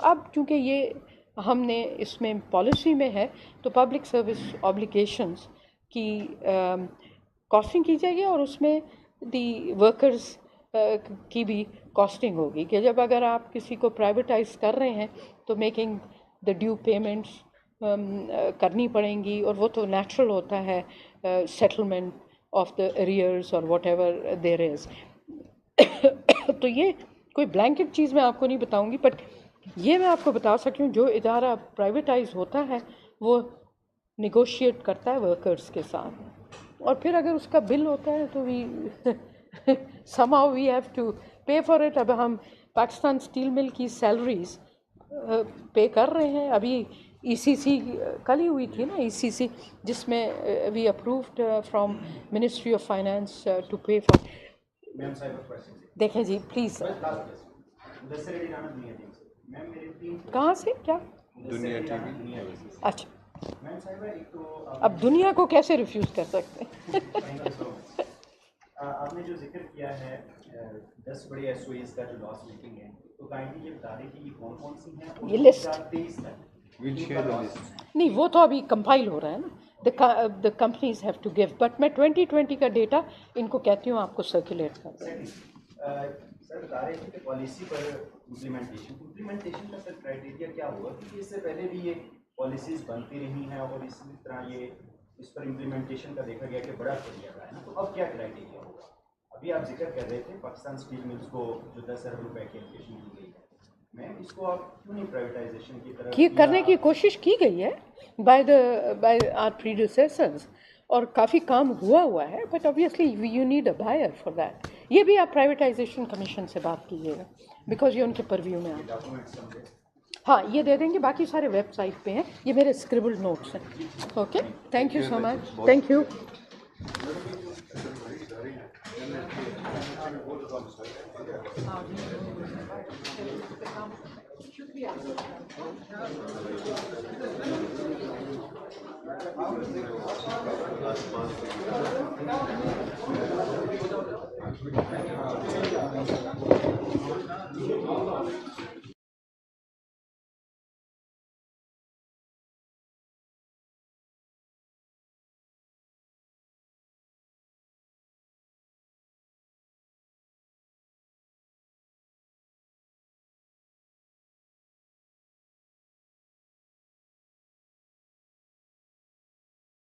اب چونکہ یہ ہم نے اس میں پالیسی میں ہے تو پبلک سروس آبلیگیشنز کی کاسٹنگ کی جائے گی، اور اس میں دی ورکرز کی بھی کاسٹنگ ہوگی کہ جب اگر آپ کسی کو پرائیویٹائز کر رہے ہیں تو میکنگ دا ڈیو پیمنٹس کرنی پڑیں گی، اور وہ تو نیچرل ہوتا ہے سیٹلمنٹ آف دا ایریئرز اور واٹ ایور دیر از. تو یہ کوئی بلینکٹ چیز میں آپ کو نہیں بتاؤں گی، بٹ یہ میں آپ کو بتا سکتی ہوں جو ادارہ پرائیویٹائز ہوتا ہے وہ نیگوشیٹ کرتا ہے ورکرز کے ساتھ، اور پھر اگر اس کا بل ہوتا ہے تو وی somehow we have to pay for it. اب ہم پاکستان اسٹیل مل کی سیلریز پے کر رہے ہیں. ابھی ای سی سی کل ہی ہوئی تھی نا، ای سی سی، جس میں we approved from Ministry of Finance to pay for. دیکھیں جی پلیز. کہاں سے کیا؟ دنیا ٹی وی. اچھا، اب دنیا کو کیسے ریفیوز کر سکتے ہیں؟ آپ نے جو ذکر کیا ہے 10 بڑے ایس او ایز کا جو لاس میکنگ ہے، تو کائنڈلی یہ بتا دیں کہ یہ کون کون سی ہیں. یہ لسٹ 2023 تک نہیں، وہ تو ابھی کمپائل ہو رہا ہے نا. The companies have to give, but میں 2020 کا ڈیٹا ان کو کہتی ہوں آپ کو سرکولیٹ کر دیں. سر بتا رہے تھے کہ پالیسی پر امپلیمنٹیشن کا سر کرائٹیریا کیا ہوگا، کیونکہ اس سے پہلے بھی یہ پالیسیز بنتی رہی ہیں اور اسی طرح یہ اس پر امپلیمنٹیشن کا دیکھا گیا کہ بڑا کیا رہا ہے نا. تو اب کیا کرائٹیریا ہوگا؟ ابھی آپ ذکر کر رہے تھے پاکستان اسٹیل ملز کو جو 10 ارب روپے کی ایلوکیشن کی گئی ہے، میم اس کو آپ کیوں نہیں پرائیویٹائزیشن کی طرف کرنے کی کوشش کی گئی ہے بائی آر پریڈیسیسرز، اور کافی کام ہوا ہے، but obviously you need a buyer for that. یہ بھی آپ پرائیویٹائزیشن کمیشن سے بات کیجیے گا بیکاز یہ ان کے پرویو میں آتا ہے. ہاں یہ دے دیں گے، باقی سارے ویب سائٹ پہ ہیں، یہ میرے اسکریبلڈ نوٹس ہیں. Okay, thank you so much. Thank you.